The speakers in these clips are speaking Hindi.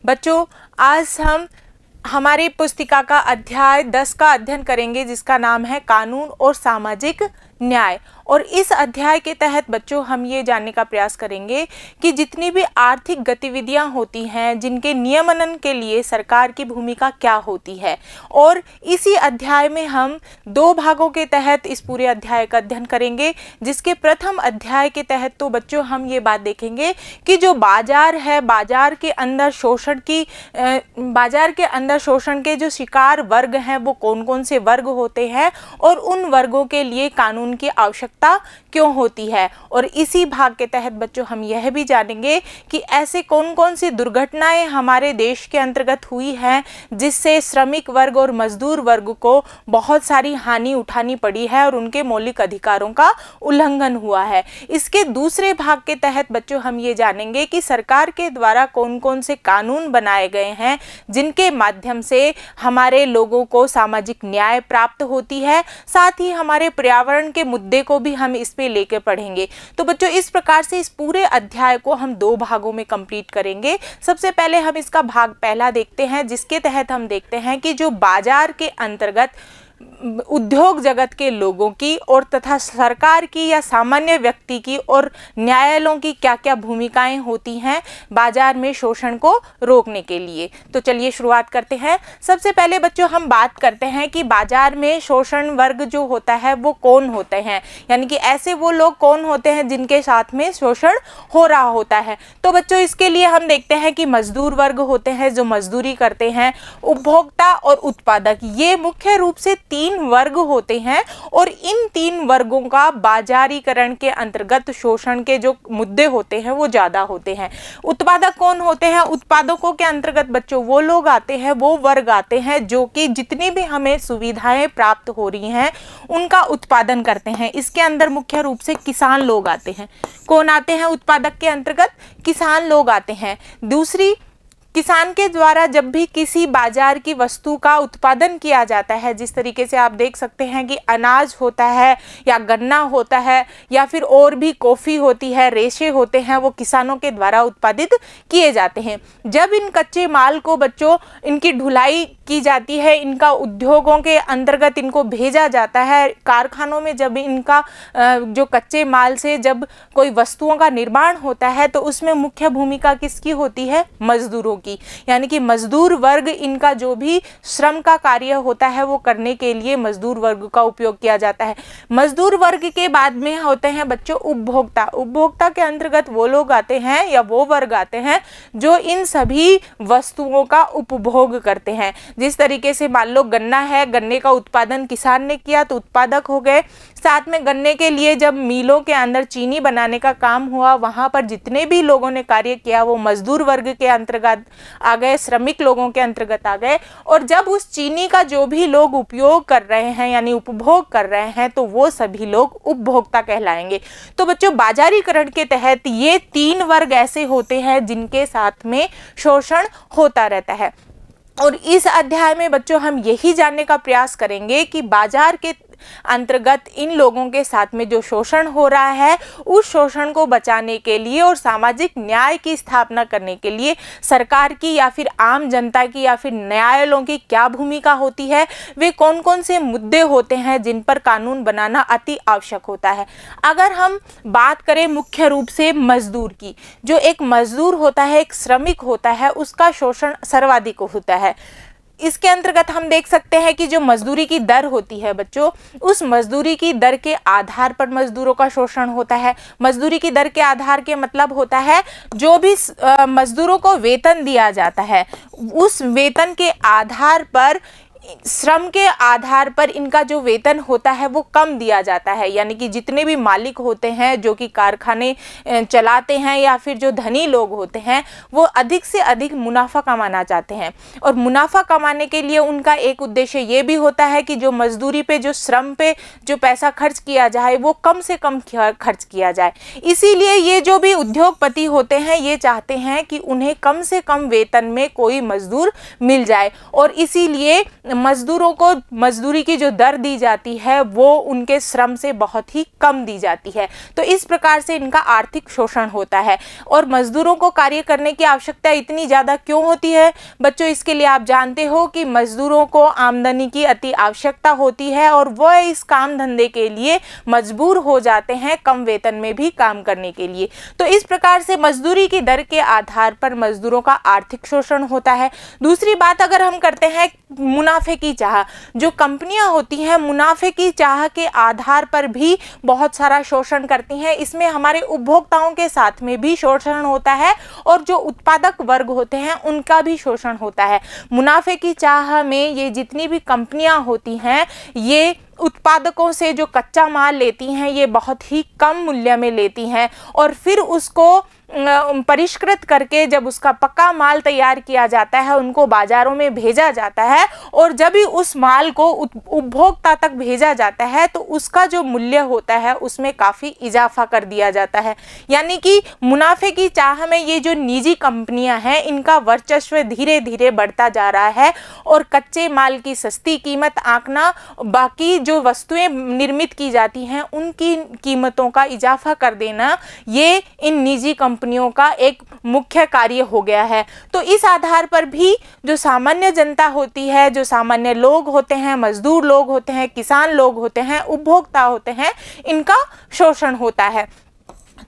बच्चों, आज हम हमारी पुस्तिका का अध्याय 10 का अध्ययन करेंगे, जिसका नाम है कानून और सामाजिक न्याय। और इस अध्याय के तहत बच्चों हम ये जानने का प्रयास करेंगे कि जितनी भी आर्थिक गतिविधियां होती हैं, जिनके नियमन के लिए सरकार की भूमिका क्या होती है। और इसी अध्याय में हम 2 भागों के तहत इस पूरे अध्याय का अध्ययन करेंगे, जिसके प्रथम अध्याय के तहत तो बच्चों हम ये बात देखेंगे कि जो बाजार है, बाजार के अंदर शोषण के जो शिकार वर्ग हैं वो कौन कौन से वर्ग होते हैं और उन वर्गों के लिए कानून की आवश्यकता क्यों होती है। और इसी भाग के तहत बच्चों हम यह भी जानेंगे कि ऐसे कौन कौन सी दुर्घटनाएं हमारे देश के अंतर्गत हुई हैं जिससे श्रमिक वर्ग और मजदूर वर्ग को बहुत सारी हानि उठानी पड़ी है और उनके मौलिक अधिकारों का उल्लंघन हुआ है। इसके दूसरे भाग के तहत बच्चों हम ये जानेंगे कि सरकार के द्वारा कौन कौन से कानून बनाए गए हैं जिनके माध्यम से हमारे लोगों को सामाजिक न्याय प्राप्त होती है। साथ ही हमारे पर्यावरण के मुद्दे को भी हम इस पे लेकर पढ़ेंगे। तो बच्चों, इस प्रकार से इस पूरे अध्याय को हम 2 भागों में कंप्लीट करेंगे। सबसे पहले हम इसका भाग पहला देखते हैं, जिसके तहत हम देखते हैं कि जो बाजार के अंतर्गत उद्योग जगत के लोगों की और तथा सरकार की या सामान्य व्यक्ति की और न्यायालयों की क्या क्या भूमिकाएं होती हैं बाजार में शोषण को रोकने के लिए। तो चलिए शुरुआत करते हैं। सबसे पहले बच्चों हम बात करते हैं कि बाजार में शोषण वर्ग जो होता है वो कौन होते हैं, यानी कि ऐसे वो लोग कौन होते हैं जिनके साथ में शोषण हो रहा होता है। तो बच्चों, इसके लिए हम देखते हैं कि मजदूर वर्ग होते हैं जो मजदूरी करते हैं, उपभोक्ता और उत्पादक, ये मुख्य रूप से 3 वर्ग होते हैं। और इन 3 वर्गों का बाजारीकरण के अंतर्गत शोषण के जो मुद्दे होते हैं वो ज्यादा होते हैं। उत्पादक कौन होते हैं? उत्पादकों के अंतर्गत बच्चों वो लोग आते हैं, वो वर्ग आते हैं जो कि जितनी भी हमें सुविधाएं प्राप्त हो रही हैं उनका उत्पादन करते हैं। इसके अंदर मुख्य रूप से किसान लोग आते हैं। कौन आते हैं उत्पादक के अंतर्गत? किसान लोग आते हैं। दूसरी, किसान के द्वारा जब भी किसी बाजार की वस्तु का उत्पादन किया जाता है, जिस तरीके से आप देख सकते हैं कि अनाज होता है या गन्ना होता है या फिर और भी कॉफ़ी होती है, रेशे होते हैं, वो किसानों के द्वारा उत्पादित किए जाते हैं। जब इन कच्चे माल को बच्चों इनकी ढुलाई की जाती है, इनका उद्योगों के अंतर्गत इनको भेजा जाता है, कारखानों में जब इनका जो कच्चे माल से जब कोई वस्तुओं का निर्माण होता है तो उसमें मुख्य भूमिका किसकी होती है? मजदूरों की। यानी कि मजदूर वर्ग, इनका जो भी श्रम का कार्य होता है वो करने के लिए मजदूर वर्ग का उपयोग किया जाता है। मजदूर वर्ग के बाद में होते हैं बच्चों उपभोक्ता। उपभोक्ता के अंतर्गत वो लोग आते हैं या वो वर्ग आते हैं जो इन सभी वस्तुओं का उपभोग करते हैं। जिस तरीके से मान लो गन्ना है, गन्ने का उत्पादन किसान ने किया तो उत्पादक हो गए। साथ में गन्ने के लिए जब मिलों के अंदर चीनी बनाने का काम हुआ, वहां पर जितने भी लोगों ने कार्य किया वो मजदूर वर्ग के अंतर्गत आ गए, श्रमिक लोगों के अंतर्गत आ गए। और जब उस चीनी का जो भी लोग उपयोग कर रहे हैं यानी उपभोग कर रहे हैं तो वो सभी लोग उपभोक्ता कहलाएंगे। तो बच्चों, बाजारीकरण के तहत ये 3 वर्ग ऐसे होते हैं जिनके साथ में शोषण होता रहता है। और इस अध्याय में बच्चों हम यही जानने का प्रयास करेंगे कि बाजार के अंतर्गत इन लोगों के साथ में जो शोषण हो रहा है उस शोषण को बचाने के लिए और सामाजिक न्याय की स्थापना करने के लिए सरकार की या फिर आम जनता की या फिर न्यायालयों की क्या भूमिका होती है, वे कौन कौन से मुद्दे होते हैं जिन पर कानून बनाना अति आवश्यक होता है। अगर हम बात करें मुख्य रूप से मजदूर की, जो एक मजदूर होता है, एक श्रमिक होता है, उसका शोषण सर्वाधिक होता है। इसके अंतर्गत हम देख सकते हैं कि जो मजदूरी की दर होती है बच्चों, उस मजदूरी की दर के आधार पर मजदूरों का शोषण होता है। मजदूरी की दर के आधार के मतलब होता है जो भी मजदूरों को वेतन दिया जाता है उस वेतन के आधार पर, श्रम के आधार पर इनका जो वेतन होता है वो कम दिया जाता है। यानी कि जितने भी मालिक होते हैं जो कि कारखाने चलाते हैं या फिर जो धनी लोग होते हैं वो अधिक से अधिक मुनाफा कमाना चाहते हैं। और मुनाफा कमाने के लिए उनका एक उद्देश्य ये भी होता है कि जो मजदूरी पे, जो श्रम पे जो पैसा खर्च किया जाए वो कम से कम खर्च किया जाए। इसीलिए ये जो भी उद्योगपति होते हैं ये चाहते हैं कि उन्हें कम से कम वेतन में कोई मजदूर मिल जाए। और इसीलिए मजदूरों को मजदूरी की जो दर दी जाती है वो उनके श्रम से बहुत ही कम दी जाती है। तो इस प्रकार से इनका आर्थिक शोषण होता है। और मजदूरों को कार्य करने की आवश्यकता इतनी ज़्यादा क्यों होती है बच्चों? इसके लिए आप जानते हो कि मजदूरों को आमदनी की अति आवश्यकता होती है और वह इस काम धंधे के लिए मजबूर हो जाते हैं कम वेतन में भी काम करने के लिए। तो इस प्रकार से मजदूरी की दर के आधार पर मजदूरों का आर्थिक शोषण होता है। दूसरी बात अगर हम करते हैं मुनाफे की चाह, जो कंपनियां होती हैं मुनाफे की चाह के आधार पर भी बहुत सारा शोषण करती हैं। इसमें हमारे उपभोक्ताओं के साथ में भी शोषण होता है और जो उत्पादक वर्ग होते हैं उनका भी शोषण होता है। मुनाफे की चाह में ये जितनी भी कंपनियां होती हैं ये उत्पादकों से जो कच्चा माल लेती हैं ये बहुत ही कम मूल्य में लेती हैं और फिर उसको परिष्कृत करके जब उसका पक्का माल तैयार किया जाता है उनको बाजारों में भेजा जाता है और जब भी उस माल को उपभोक्ता तक भेजा जाता है तो उसका जो मूल्य होता है उसमें काफ़ी इजाफा कर दिया जाता है। यानी कि मुनाफे की चाह में ये जो निजी कंपनियां हैं इनका वर्चस्व धीरे धीरे बढ़ता जा रहा है और कच्चे माल की सस्ती कीमत आंकना, बाकी जो वस्तुएं निर्मित की जाती हैं उनकी कीमतों का इजाफा कर देना, ये इन निजी कंपनियों का एक मुख्य कार्य हो गया है। तो इस आधार पर भी जो सामान्य जनता होती है, जो सामान्य लोग होते हैं, मजदूर लोग होते हैं, किसान लोग होते हैं, उपभोक्ता होते हैं, इनका शोषण होता है।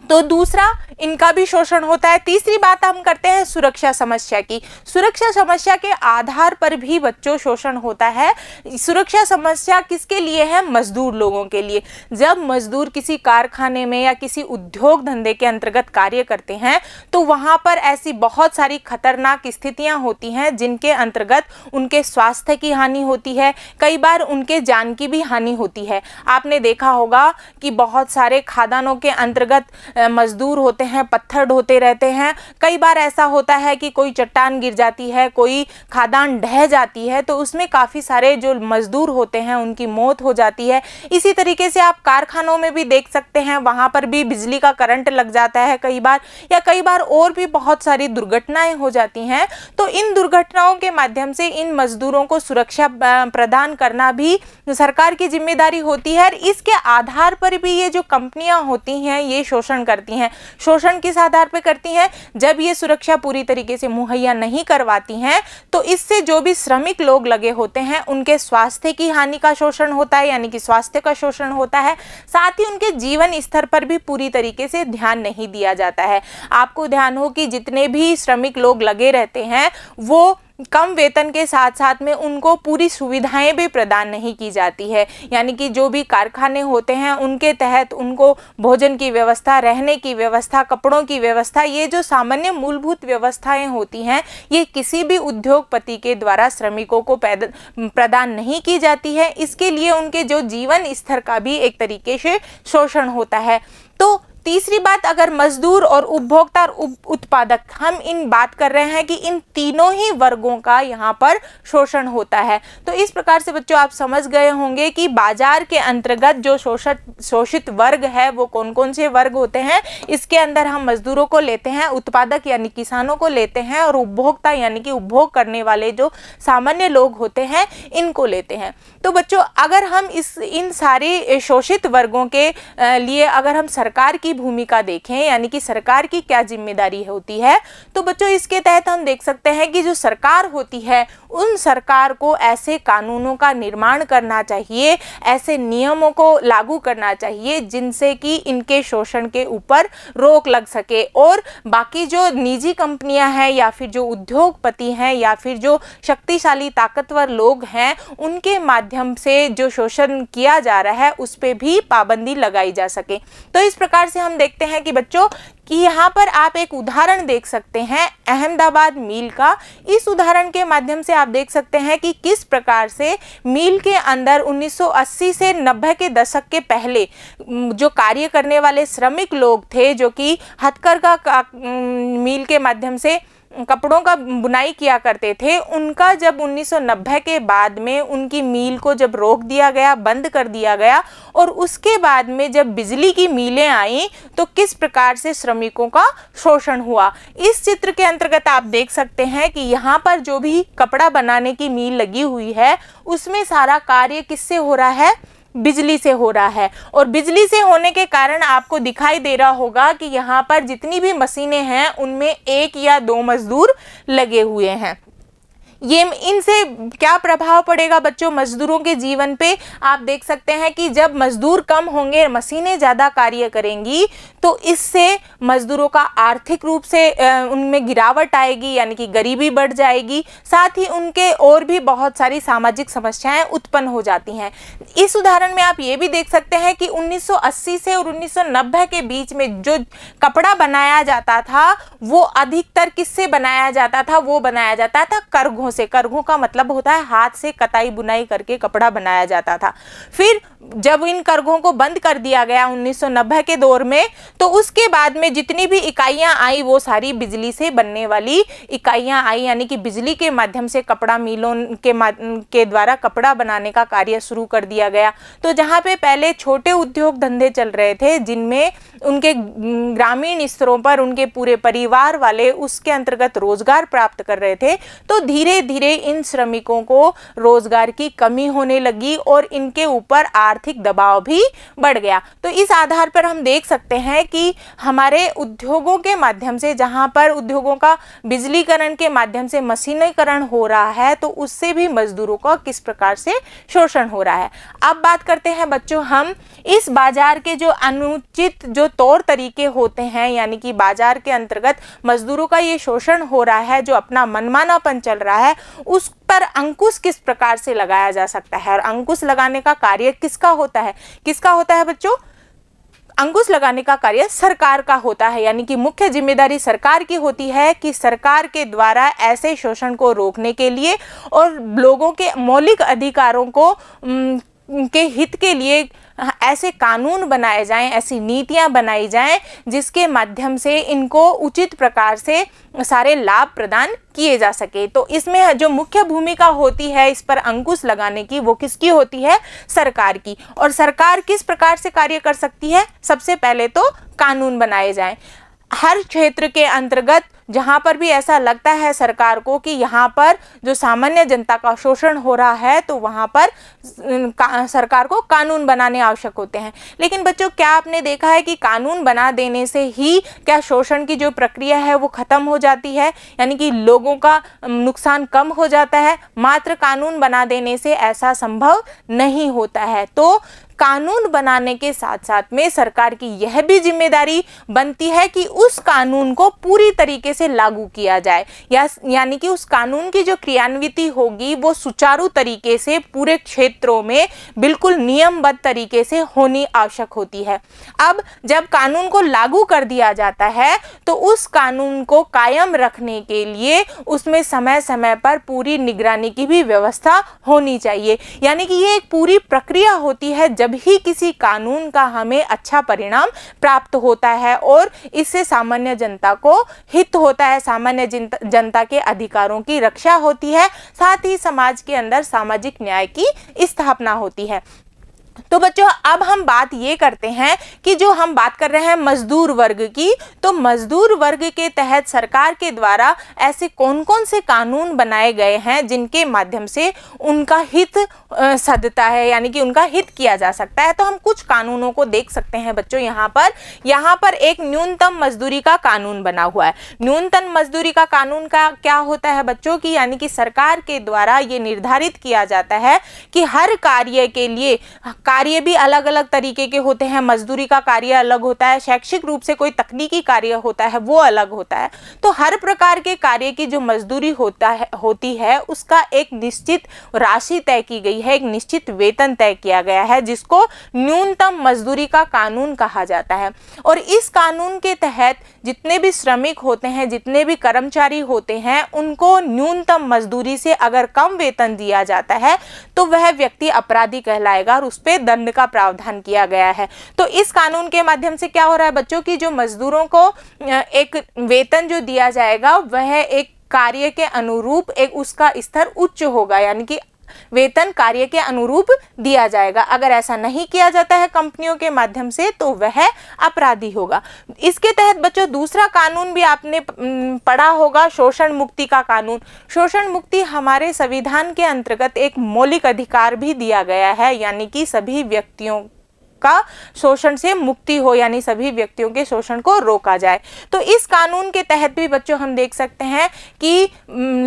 तो दूसरा इनका भी शोषण होता है। तीसरी बात हम करते हैं सुरक्षा समस्या की। सुरक्षा समस्या के आधार पर भी बच्चों शोषण होता है। सुरक्षा समस्या किसके लिए है? मजदूर लोगों के लिए। जब मजदूर किसी कारखाने में या किसी उद्योग धंधे के अंतर्गत कार्य करते हैं तो वहाँ पर ऐसी बहुत सारी खतरनाक स्थितियाँ होती हैं जिनके अंतर्गत उनके स्वास्थ्य की हानि होती है, कई बार उनके जान की भी हानि होती है। आपने देखा होगा कि बहुत सारे खादानों के अंतर्गत मजदूर होते हैं, पत्थर ढोते रहते हैं। कई बार ऐसा होता है कि कोई चट्टान गिर जाती है, कोई खादान ढह जाती है तो उसमें काफ़ी सारे जो मजदूर होते हैं उनकी मौत हो जाती है। इसी तरीके से आप कारखानों में भी देख सकते हैं, वहाँ पर भी बिजली का करंट लग जाता है कई बार, या कई बार और भी बहुत सारी दुर्घटनाएं हो जाती हैं। तो इन दुर्घटनाओं के माध्यम से इन मजदूरों को सुरक्षा प्रदान करना भी सरकार की जिम्मेदारी होती है। और इसके आधार पर भी ये जो कंपनियां होती हैं ये शोषण करती हैं। शोषण किस आधार पर करती हैं? जब ये सुरक्षा पूरी तरीके से मुहैया नहीं करवाती हैं तो इससे जो भी श्रमिक लोग लगे होते हैं उनके स्वास्थ्य की हानि का शोषण होता है, यानी कि स्वास्थ्य का शोषण होता है। साथ ही उनके जीवन स्तर पर भी पूरी तरीके से ध्यान नहीं दिया जाता है। आपको ध्यान हो कि जितने भी श्रमिक लोग लगे रहते हैं वो कम वेतन के साथ साथ में उनको पूरी सुविधाएं भी प्रदान नहीं की जाती है। यानी कि जो भी कारखाने होते हैं उनके तहत उनको भोजन की व्यवस्था, रहने की व्यवस्था, कपड़ों की व्यवस्था, ये जो सामान्य मूलभूत व्यवस्थाएं होती हैं ये किसी भी उद्योगपति के द्वारा श्रमिकों को प्रदान नहीं की जाती है। इसके लिए उनके जो जीवन स्तर का भी एक तरीके से शोषण होता है। तो तीसरी बात, अगर मजदूर और उपभोक्ता और उत्पादक, हम इन बात कर रहे हैं कि इन तीनों ही वर्गों का यहाँ पर शोषण होता है। तो इस प्रकार से बच्चों आप समझ गए होंगे कि बाजार के अंतर्गत जो शोषित वर्ग है वो कौन कौन से वर्ग होते हैं। इसके अंदर हम मजदूरों को लेते हैं, उत्पादक यानी किसानों को लेते हैं और उपभोक्ता यानी कि उपभोग करने वाले जो सामान्य लोग होते हैं इनको लेते हैं। तो बच्चों अगर हम इन सारे शोषित वर्गों के लिए अगर हम सरकार की भूमिका देखें, यानी कि सरकार की क्या जिम्मेदारी होती है, तो बच्चों इसके तहत हम देख सकते हैं कि जो सरकार होती है उन सरकार को ऐसे कानूनों का निर्माण करना चाहिए, ऐसे नियमों को लागू करना चाहिए जिनसे कि इनके शोषण के ऊपर रोक लग सके और बाकी जो निजी कंपनियां हैं या फिर जो उद्योगपति हैं या फिर जो शक्तिशाली ताकतवर लोग हैं उनके माध्यम से जो शोषण किया जा रहा है उस पर भी पाबंदी लगाई जा सके। तो इस प्रकार से हम देखते हैं कि बच्चों कि यहाँ पर आप एक उदाहरण देख सकते हैं अहमदाबाद मिल का। इस उदाहरण के माध्यम से आप देख सकते हैं कि किस प्रकार से मिल के अंदर 1980 से 90 के दशक के पहले जो कार्य करने वाले श्रमिक लोग थे जो कि हथकरघा मिल के माध्यम से कपड़ों का बुनाई किया करते थे, उनका जब 1990 के बाद में उनकी मील को जब रोक दिया गया, बंद कर दिया गया, और उसके बाद में जब बिजली की मीलें आई तो किस प्रकार से श्रमिकों का शोषण हुआ। इस चित्र के अंतर्गत आप देख सकते हैं कि यहाँ पर जो भी कपड़ा बनाने की मील लगी हुई है उसमें सारा कार्य किससे हो रहा है, बिजली से हो रहा है। और बिजली से होने के कारण आपको दिखाई दे रहा होगा कि यहाँ पर जितनी भी मशीनें हैं उनमें 1 या 2 मजदूर लगे हुए हैं। ये इनसे क्या प्रभाव पड़ेगा बच्चों मजदूरों के जीवन पे? आप देख सकते हैं कि जब मजदूर कम होंगे, मशीनें ज़्यादा कार्य करेंगी, तो इससे मजदूरों का आर्थिक रूप से उनमें गिरावट आएगी, यानी कि गरीबी बढ़ जाएगी। साथ ही उनके और भी बहुत सारी सामाजिक समस्याएं उत्पन्न हो जाती हैं। इस उदाहरण में आप ये भी देख सकते हैं कि 1980 से और 1990 के बीच में जो कपड़ा बनाया जाता था वो अधिकतर किससे बनाया जाता था? वो बनाया जाता था करघों से। करघों का मतलब होता है हाथ से कताई बुनाई करके कपड़ा बनाया जाता था। फिर जब इन करघों को बंद कर दिया गया 1990 के दौर में, तो उसके बाद में जितनी भी इकाइयां आई वो सारी बिजली से बनने वाली इकाइयां आई, यानी कि बिजली के माध्यम से कपड़ा मिलों के द्वारा कपड़ा बनाने का कार्य शुरू कर दिया गया। तो जहां पे पहले छोटे उद्योग धंधे चल रहे थे जिनमें उनके ग्रामीण स्तरों पर उनके पूरे परिवार वाले उसके अंतर्गत रोजगार प्राप्त कर रहे थे, तो धीरे धीरे इन श्रमिकों को रोजगार की कमी होने लगी और इनके ऊपर आर्थिक दबाव भी बढ़ गया। तो इस आधार पर हम देख सकते हैं कि हमारे उद्योगों के माध्यम से, जहां पर उद्योगों का बिजलीकरण के माध्यम से मशीनीकरण हो रहा है, तो उससे भी मजदूरों का किस प्रकार से शोषण हो रहा है। अब बात करते हैं बच्चों हम इस बाजार के जो अनुचित जो तौर तरीके होते हैं, यानी कि बाजार के अंतर्गत मजदूरों का ये शोषण हो रहा है, जो अपना मनमानापन चल रहा है, उस पर अंकुश किस प्रकार से लगाया जा सकता है। और अंकुश लगाने का कार्य किसका होता है? किसका होता है बच्चों? अंकुश लगाने का कार्य सरकार का होता है, यानी कि मुख्य जिम्मेदारी सरकार की होती है कि सरकार के द्वारा ऐसे शोषण को रोकने के लिए और लोगों के मौलिक अधिकारों को के हित के लिए ऐसे कानून बनाए जाएं, ऐसी नीतियां बनाई जाएं जिसके माध्यम से इनको उचित प्रकार से सारे लाभ प्रदान किए जा सके। तो इसमें जो मुख्य भूमिका होती है इस पर अंकुश लगाने की, वो किसकी होती है? सरकार की। और सरकार किस प्रकार से कार्य कर सकती है? सबसे पहले तो कानून बनाए जाएं। हर क्षेत्र के अंतर्गत जहां पर भी ऐसा लगता है सरकार को कि यहाँ पर जो सामान्य जनता का शोषण हो रहा है, तो वहां पर सरकार को कानून बनाने आवश्यक होते हैं। लेकिन बच्चों क्या आपने देखा है कि कानून बना देने से ही क्या शोषण की जो प्रक्रिया है वो खत्म हो जाती है, यानी कि लोगों का नुकसान कम हो जाता है? मात्र कानून बना देने से ऐसा संभव नहीं होता है। तो कानून बनाने के साथ साथ में सरकार की यह भी जिम्मेदारी बनती है कि उस कानून को पूरी तरीके से लागू किया जाए, यानी कि उस कानून की जो क्रियान्विति होगी वो सुचारू तरीके से पूरे क्षेत्रों में बिल्कुल नियमबद्ध तरीके से होनी आवश्यक होती है। अब जब कानून को लागू कर दिया जाता है तो उस कानून को कायम रखने के लिए उसमें समय समय पर पूरी निगरानी की भी व्यवस्था होनी चाहिए, यानी कि ये एक पूरी प्रक्रिया होती है जब ही किसी कानून का हमें अच्छा परिणाम प्राप्त होता है और इससे सामान्य जनता को हित होता है, सामान्य जनता के अधिकारों की रक्षा होती है, साथ ही समाज के अंदर सामाजिक न्याय की स्थापना होती है। तो बच्चों अब हम बात ये करते हैं कि जो हम बात कर रहे हैं मजदूर वर्ग की, तो मजदूर वर्ग के तहत सरकार के द्वारा ऐसे कौन कौन से कानून बनाए गए हैं जिनके माध्यम से उनका हित सधता है, यानी कि उनका हित किया जा सकता है। तो हम कुछ कानूनों को देख सकते हैं बच्चों। यहाँ पर एक न्यूनतम मजदूरी का कानून बना हुआ है। न्यूनतम मजदूरी का कानून का क्या होता है बच्चों की, यानी कि सरकार के द्वारा ये निर्धारित किया जाता है कि हर कार्य के लिए, कार्य भी अलग अलग तरीके के होते हैं, मजदूरी का कार्य अलग होता है, शैक्षिक रूप से कोई तकनीकी कार्य होता है वो अलग होता है। तो हर प्रकार के कार्य की जो मजदूरी होती है उसका एक निश्चित राशि तय की गई है, एक निश्चित वेतन तय किया गया है, जिसको न्यूनतम मजदूरी का कानून कहा जाता है। और इस कानून के तहत जितने भी श्रमिक होते हैं, जितने भी कर्मचारी होते हैं, उनको न्यूनतम मजदूरी से अगर कम वेतन दिया जाता है तो वह व्यक्ति अपराधी कहलाएगा और उस पर दंड का प्रावधान किया गया है। तो इस कानून के माध्यम से क्या हो रहा है बच्चों की जो मजदूरों को एक वेतन जो दिया जाएगा वह एक कार्य के अनुरूप एक उसका स्तर उच्च होगा, यानी कि वेतन कार्य के अनुरूप दिया जाएगा। अगर ऐसा नहीं किया जाता है कंपनियों के माध्यम से तो वह अपराधी होगा। इसके तहत बच्चों दूसरा कानून भी आपने पढ़ा होगा, शोषण मुक्ति का कानून। शोषण मुक्ति हमारे संविधान के अंतर्गत एक मौलिक अधिकार भी दिया गया है, यानी कि सभी व्यक्तियों का शोषण से मुक्ति हो, यानी सभी व्यक्तियों के शोषण को रोका जाए। तो इस कानून के तहत भी बच्चों हम देख सकते हैं कि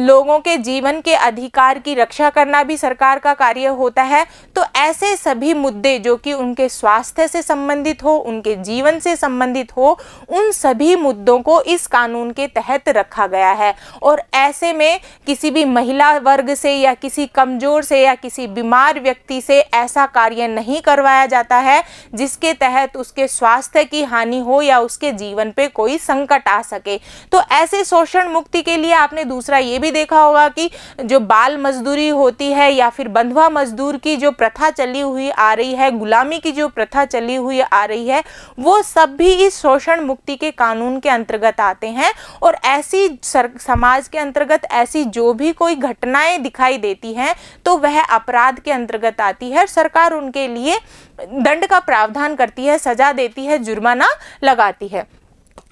लोगों के जीवन के अधिकार की रक्षा करना भी सरकार का कार्य होता है। तो ऐसे सभी मुद्दे जो कि उनके स्वास्थ्य से संबंधित हो, उनके जीवन से संबंधित हो, उन सभी मुद्दों को इस कानून के तहत रखा गया है। और ऐसे में किसी भी महिला वर्ग से या किसी कमजोर से या किसी बीमार व्यक्ति से ऐसा कार्य नहीं करवाया जाता है जिसके तहत उसके स्वास्थ्य की हानि हो या उसके जीवन पे कोई संकट आ सके। तो ऐसे शोषण मुक्ति के लिए आपने दूसरा ये भी देखा होगा कि जो बाल मजदूरी होती है या फिर बंधुआ मजदूर की जो प्रथा चली हुई आ रही है, गुलामी की जो प्रथा चली हुई आ रही है, वो सब भी इस शोषण मुक्ति के कानून के अंतर्गत आते हैं। और ऐसी समाज के अंतर्गत ऐसी जो भी कोई घटनाएं दिखाई देती हैं तो वह अपराध के अंतर्गत आती है। सरकार उनके लिए दंड का प्रावधान करती है, सजा देती है, जुर्माना लगाती है।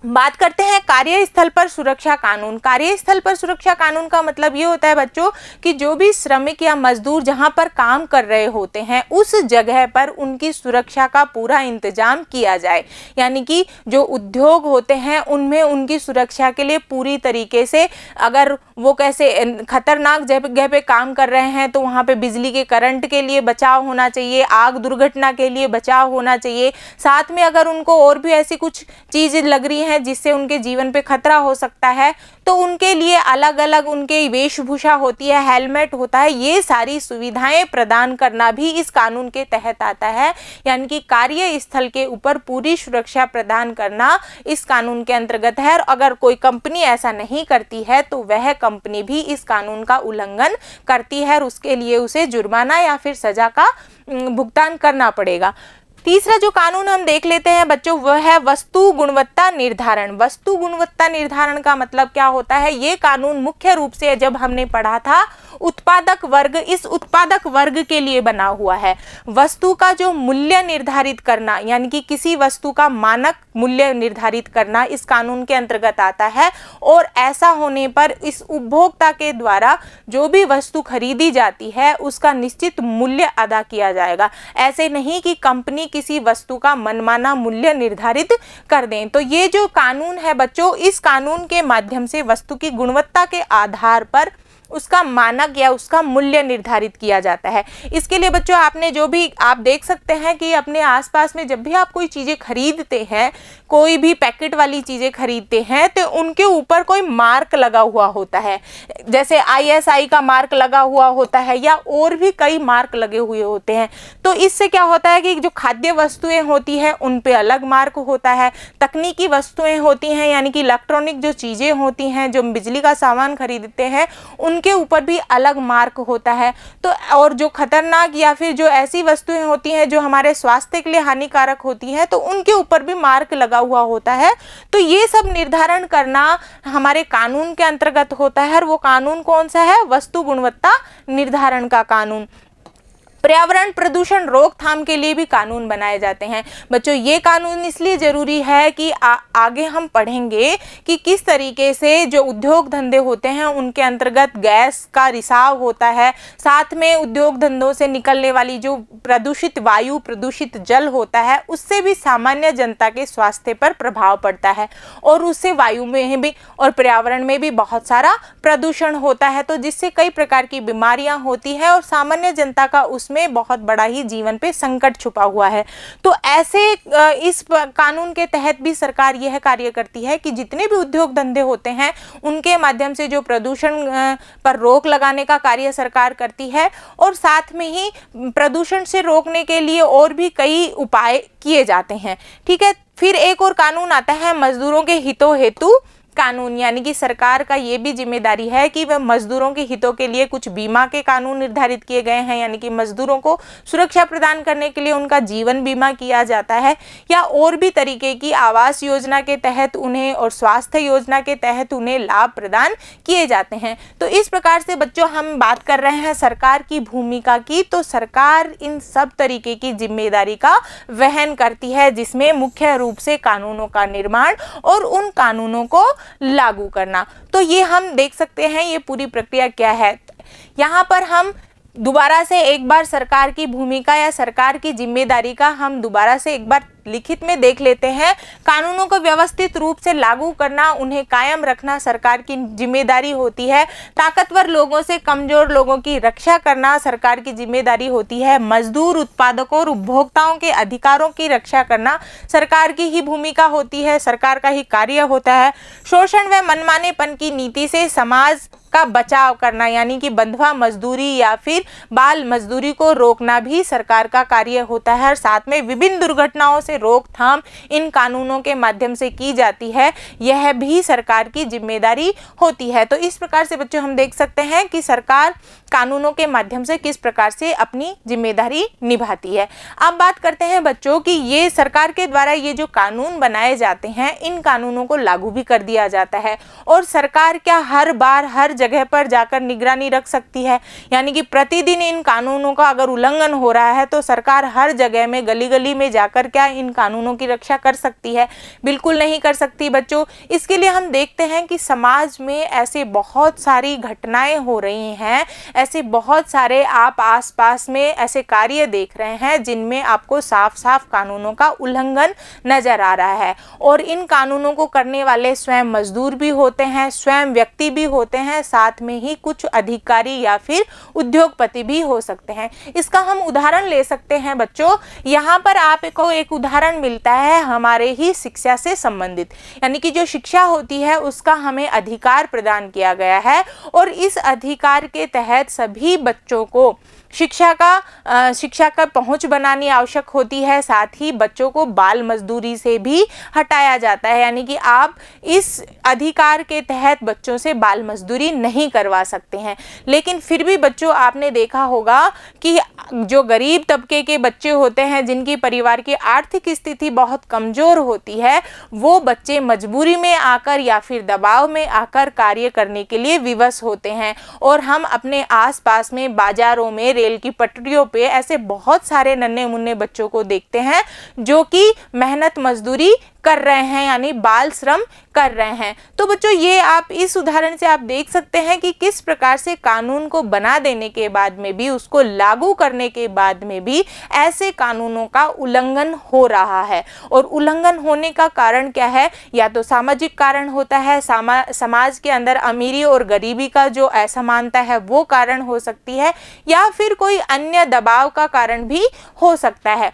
बात करते हैं कार्यस्थल पर सुरक्षा कानून। कार्यस्थल पर सुरक्षा कानून का मतलब ये होता है बच्चों कि जो भी श्रमिक या मजदूर जहां पर काम कर रहे होते हैं उस जगह पर उनकी सुरक्षा का पूरा इंतजाम किया जाए। यानी कि जो उद्योग होते हैं उनमें उनकी सुरक्षा के लिए पूरी तरीके से, अगर वो कैसे खतरनाक जगह पे काम कर रहे हैं तो वहाँ पे बिजली के करंट के लिए बचाव होना चाहिए, आग दुर्घटना के लिए बचाव होना चाहिए। साथ में अगर उनको और भी ऐसी कुछ चीज़ें लग रही हैं जिससे उनके जीवन पे खतरा हो सकता है तो उनके लिए अलग अलग उनके वेशभूषा होती है, हेलमेट होता है। ये सारी सुविधाएं प्रदान करना भी इस कानून के तहत आता है। यानी कि कार्यस्थल के ऊपर पूरी सुरक्षा प्रदान करना इस कानून के अंतर्गत है। और अगर कोई कंपनी ऐसा नहीं करती है तो वह कंपनी भी इस कानून का उल्लंघन करती है और उसके लिए उसे जुर्माना या फिर सजा का भुगतान करना पड़ेगा। तीसरा जो कानून हम देख लेते हैं बच्चों वह है वस्तु गुणवत्ता निर्धारण। वस्तु गुणवत्ता निर्धारण का मतलब क्या होता है? ये कानून मुख्य रूप से जब हमने पढ़ा था उत्पादक वर्ग, इस उत्पादक वर्ग के लिए बना हुआ है। वस्तु का जो मूल्य निर्धारित करना, यानी कि किसी वस्तु का मानक मूल्य निर्धारित करना इस कानून के अंतर्गत आता है। और ऐसा होने पर इस उपभोक्ता के द्वारा जो भी वस्तु खरीदी जाती है उसका निश्चित मूल्य अदा किया जाएगा। ऐसे नहीं कि कंपनी किसी वस्तु का मनमाना मूल्य निर्धारित कर दें। तो ये जो कानून है बच्चों, इस कानून के माध्यम से वस्तु की गुणवत्ता के आधार पर उसका मानक या उसका मूल्य निर्धारित किया जाता है। इसके लिए बच्चों आपने जो भी आप देख सकते हैं कि अपने आसपास में जब भी आप कोई चीज़ें खरीदते हैं, कोई भी पैकेट वाली चीज़ें खरीदते हैं तो उनके ऊपर कोई मार्क लगा हुआ होता है, जैसे ISI का मार्क लगा हुआ होता है या और भी कई मार्क लगे हुए होते हैं। तो इससे क्या होता है कि जो खाद्य वस्तुएं होती हैं उन पे अलग मार्क होता है, तकनीकी वस्तुएं होती हैं यानी कि इलेक्ट्रॉनिक जो चीज़ें होती हैं, जो बिजली का सामान खरीदते हैं उनके ऊपर भी अलग मार्क होता है। तो और जो खतरनाक या फिर जो ऐसी वस्तुएं होती हैं जो हमारे स्वास्थ्य के लिए हानिकारक होती हैं तो उनके ऊपर भी मार्क लगा हुआ होता है। तो ये सब निर्धारण करना हमारे कानून के अंतर्गत होता है। और वो कानून कौन सा है? वस्तु गुणवत्ता निर्धारण का कानून। पर्यावरण प्रदूषण रोकथाम के लिए भी कानून बनाए जाते हैं। बच्चों ये कानून इसलिए ज़रूरी है कि आगे हम पढ़ेंगे कि किस तरीके से जो उद्योग धंधे होते हैं उनके अंतर्गत गैस का रिसाव होता है, साथ में उद्योग धंधों से निकलने वाली जो प्रदूषित वायु, प्रदूषित जल होता है उससे भी सामान्य जनता के स्वास्थ्य पर प्रभाव पड़ता है और उससे वायु में भी और पर्यावरण में भी बहुत सारा प्रदूषण होता है, तो जिससे कई प्रकार की बीमारियां होती हैं और सामान्य जनता का उसमें बहुत बड़ा ही जीवन पे संकट छुपा हुआ है। तो ऐसे इस कानून के तहत भी सरकार यह कार्य करती है कि जितने भी उद्योग धंधे होते हैं उनके माध्यम से जो प्रदूषण पर रोक लगाने का कार्य सरकार करती है और साथ में ही प्रदूषण से रोकने के लिए और भी कई उपाय किए जाते हैं। ठीक है, फिर एक और कानून आता है मजदूरों के हितों हेतु कानून, यानी कि सरकार का ये भी जिम्मेदारी है कि वह मजदूरों के हितों के लिए कुछ बीमा के कानून निर्धारित किए गए हैं, यानी कि मजदूरों को सुरक्षा प्रदान करने के लिए उनका जीवन बीमा किया जाता है, या और भी तरीके की आवास योजना के तहत उन्हें और स्वास्थ्य योजना के तहत उन्हें लाभ प्रदान किए जाते हैं। तो इस प्रकार से बच्चों हम बात कर रहे हैं सरकार की भूमिका की, तो सरकार इन सब तरीके की जिम्मेदारी का वहन करती है, जिसमें मुख्य रूप से कानूनों का निर्माण और उन कानूनों को लागू करना। तो ये हम देख सकते हैं ये पूरी प्रक्रिया क्या है। यहाँ पर हम दोबारा से एक बार सरकार की भूमिका या सरकार की जिम्मेदारी का हम दोबारा से एक बार लिखित में देख लेते हैं। कानूनों को व्यवस्थित रूप से लागू करना, उन्हें कायम रखना सरकार की जिम्मेदारी होती है। ताकतवर लोगों से कमजोर लोगों की रक्षा करना सरकार की जिम्मेदारी होती है। मजदूर, उत्पादकों और उपभोक्ताओं के अधिकारों की रक्षा करना सरकार की ही भूमिका होती है, सरकार का ही कार्य होता है। शोषण व मनमानेपन की नीति से समाज का बचाव करना, यानी कि बंधुआ मजदूरी या फिर बाल मजदूरी को रोकना भी सरकार का कार्य होता है। और साथ में विभिन्न दुर्घटनाओं से रोकथाम इन कानूनों के माध्यम से की जाती है, यह भी सरकार की जिम्मेदारी होती है। तो इस प्रकार से बच्चों हम देख सकते हैं कि सरकार कानूनों के माध्यम से किस प्रकार से अपनी जिम्मेदारी निभाती है। अब बात करते हैं बच्चों कि ये सरकार के द्वारा ये जो कानून बनाए जाते हैं, इन कानूनों को लागू भी कर दिया जाता है। और सरकार क्या हर बार हर जगह पर जाकर निगरानी रख सकती है, यानी कि प्रतिदिन इन कानूनों का अगर उल्लंघन हो रहा है तो सरकार हर जगह में गली गली में जाकर क्या इन कानूनों की रक्षा कर सकती है? बिल्कुल नहीं कर सकती बच्चों। इसके लिए हम देखते हैं कि समाज में ऐसे बहुत सारी घटनाएं हो रही हैं, ऐसे बहुत सारे आप आसपास में ऐसे कार्य देख रहे हैं जिनमें आपको साफ साफ कानूनों का उल्लंघन नजर आ रहा है। और इन कानूनों को करने वाले स्वयं मजदूर भी होते हैं, स्वयं व्यक्ति भी होते हैं, साथ में ही कुछ अधिकारी या फिर उद्योगपति भी हो सकते हैं। इसका हम उदाहरण ले सकते हैं बच्चों। यहाँ पर आपको एक उदाहरण मिलता है हमारे ही शिक्षा से संबंधित, यानी कि जो शिक्षा होती है उसका हमें अधिकार प्रदान किया गया है और इस अधिकार के तहत सभी बच्चों को शिक्षा का पहुंच बनानी आवश्यक होती है। साथ ही बच्चों को बाल मजदूरी से भी हटाया जाता है, यानी कि आप इस अधिकार के तहत बच्चों से बाल मजदूरी नहीं करवा सकते हैं। लेकिन फिर भी बच्चों आपने देखा होगा कि जो गरीब तबके के बच्चे होते हैं, जिनकी परिवार की आर्थिक स्थिति बहुत कमज़ोर होती है, वो बच्चे मजबूरी में आकर या फिर दबाव में आकर कार्य करने के लिए विवश होते हैं। और हम अपने आसपास में बाजारों में, रेल की पटरियों पे ऐसे बहुत सारे नन्हे मुन्ने बच्चों को देखते हैं जो कि मेहनत मजदूरी कर रहे हैं, यानी बाल श्रम कर रहे हैं। तो बच्चों ये आप इस उदाहरण से आप देख सकते हैं कि किस प्रकार से कानून को बना देने के बाद में भी, उसको लागू करने के बाद में भी ऐसे कानूनों का उल्लंघन हो रहा है। और उल्लंघन होने का कारण क्या है? या तो सामाजिक कारण होता है, समाज के अंदर अमीरी और गरीबी का जो असमानता है वो कारण हो सकती है, या फिर कोई अन्य दबाव का कारण भी हो सकता है।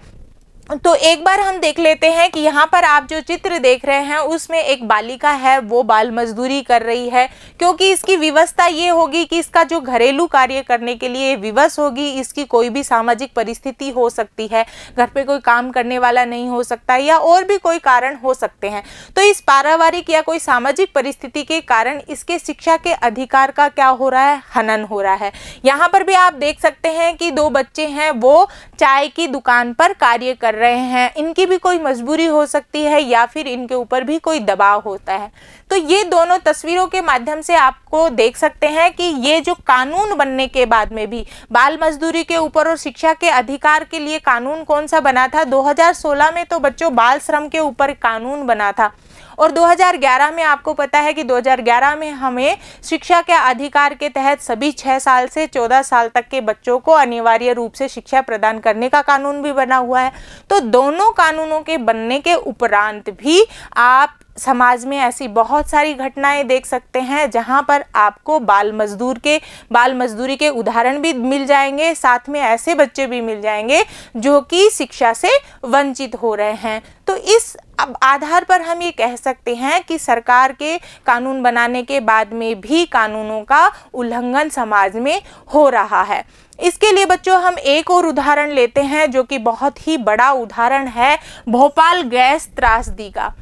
तो एक बार हम देख लेते हैं कि यहाँ पर आप जो चित्र देख रहे हैं उसमें एक बालिका है, वो बाल मजदूरी कर रही है, क्योंकि इसकी व्यवस्था ये होगी कि इसका जो घरेलू कार्य करने के लिए विवश होगी, इसकी कोई भी सामाजिक परिस्थिति हो सकती है, घर पे कोई काम करने वाला नहीं हो सकता, या और भी कोई कारण हो सकते हैं। तो इस पारिवारिक या कोई सामाजिक परिस्थिति के कारण इसके शिक्षा के अधिकार का क्या हो रहा है? हनन हो रहा है। यहाँ पर भी आप देख सकते हैं कि दो बच्चे हैं, वो चाय की दुकान पर कार्य कर रहे हैं। इनकी भी कोई मजबूरी हो सकती है या फिर इनके ऊपर भी कोई दबाव होता है। तो ये दोनों तस्वीरों के माध्यम से आपको देख सकते हैं कि ये जो कानून बनने के बाद में भी बाल मजदूरी के ऊपर और शिक्षा के अधिकार के लिए कानून कौन सा बना था? 2016 में तो बच्चों बाल श्रम के ऊपर कानून बना था। और 2011 में आपको पता है कि 2011 में हमें शिक्षा के अधिकार के तहत सभी 6 साल से 14 साल तक के बच्चों को अनिवार्य रूप से शिक्षा प्रदान करने का कानून भी बना हुआ है। तो दोनों कानूनों के बनने के उपरांत भी आप समाज में ऐसी बहुत सारी घटनाएं देख सकते हैं जहां पर आपको बाल मजदूरी के उदाहरण भी मिल जाएंगे, साथ में ऐसे बच्चे भी मिल जाएंगे जो कि शिक्षा से वंचित हो रहे हैं। तो इस आधार पर हम ये कह सकते हैं कि सरकार के कानून बनाने के बाद में भी कानूनों का उल्लंघन समाज में हो रहा है। इसके लिए बच्चों हम एक और उदाहरण लेते हैं जो कि बहुत ही बड़ा उदाहरण है, भोपाल गैस त्रासदी का।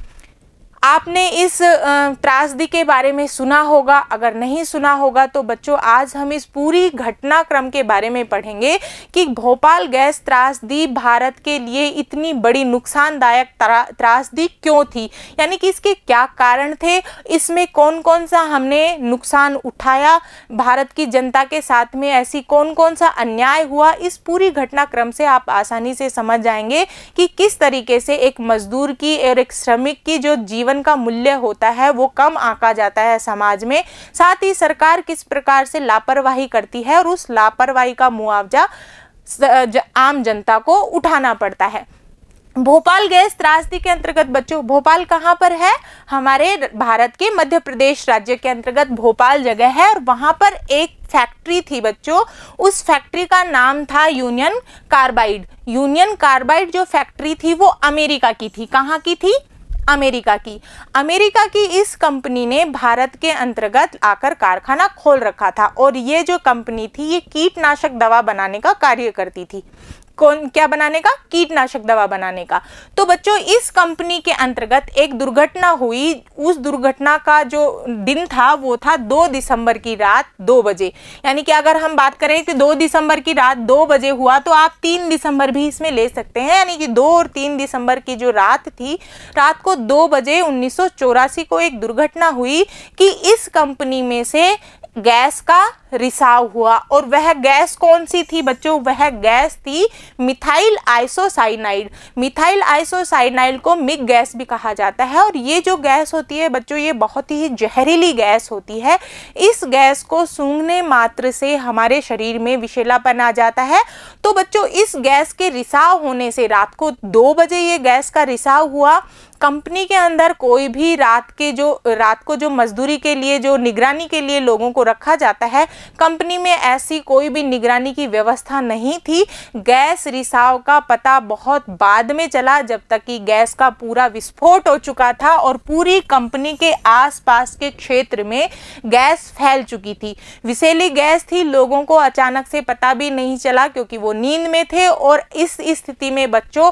आपने इस त्रासदी के बारे में सुना होगा। अगर नहीं सुना होगा तो बच्चों आज हम इस पूरी घटनाक्रम के बारे में पढ़ेंगे कि भोपाल गैस त्रासदी भारत के लिए इतनी बड़ी नुकसानदायक त्रासदी क्यों थी, यानी कि इसके क्या कारण थे, इसमें कौन कौन सा हमने नुकसान उठाया, भारत की जनता के साथ में ऐसी कौन कौन सा अन्याय हुआ। इस पूरी घटनाक्रम से आप आसानी से समझ जाएंगे कि किस तरीके से एक मजदूर की और एक श्रमिक की जो जीवन का मूल्य होता है वो कम आंका जाता है समाज में। साथ ही सरकार किस प्रकार से लापरवाही करती है और उस लापरवाही का मुआवजा आम जनता को उठाना पड़ता है। भोपाल गैस त्रासदी के अंतर्गत बच्चों, भोपाल कहाँ पर है, हमारे भारत के मध्य प्रदेश राज्य के अंतर्गत भोपाल जगह है और वहां पर एक फैक्ट्री थी बच्चों। उस फैक्ट्री का नाम था यूनियन कार्बाइड। यूनियन कार्बाइड जो फैक्ट्री थी वो अमेरिका की थी। कहाँ की थी, अमेरिका की। अमेरिका की इस कंपनी ने भारत के अंतर्गत आकर कारखाना खोल रखा था और ये जो कंपनी थी ये कीटनाशक दवा बनाने का कार्य करती थी। क्या बनाने का, कीटनाशक दवा बनाने का। तो बच्चों इस कंपनी के अंतर्गत एक दुर्घटना हुई। उस दुर्घटना का जो दिन था वो था 2 दिसंबर की रात 2 बजे। यानी कि अगर हम बात करें कि 2 दिसंबर की रात 2 बजे हुआ तो आप 3 दिसंबर भी इसमें ले सकते हैं। यानी कि 2 और 3 दिसंबर की जो रात थी, रात को 2 बजे 1984 को एक दुर्घटना हुई कि इस कंपनी में से गैस का रिसाव हुआ। और वह गैस कौन सी थी बच्चों, वह गैस थी मिथाइल आइसोसाइनाइड। मिथाइल आइसोसाइनाइड को मिग गैस भी कहा जाता है और ये जो गैस होती है बच्चों ये बहुत ही जहरीली गैस होती है। इस गैस को सूंघने मात्र से हमारे शरीर में विषैलापन आ जाता है। तो बच्चों इस गैस के रिसाव होने से रात को 2 बजे ये गैस का रिसाव हुआ। कंपनी के अंदर कोई भी रात को जो मजदूरी के लिए, जो निगरानी के लिए लोगों को रखा जाता है, कंपनी में ऐसी कोई भी निगरानी की व्यवस्था नहीं थी। गैस रिसाव का पता बहुत बाद में चला, जब तक कि गैस का पूरा विस्फोट हो चुका था और पूरी कंपनी के आसपास के क्षेत्र में गैस फैल चुकी थी। विषैली गैस थी, लोगों को अचानक से पता भी नहीं चला क्योंकि वो नींद में थे। और इस स्थिति में बच्चों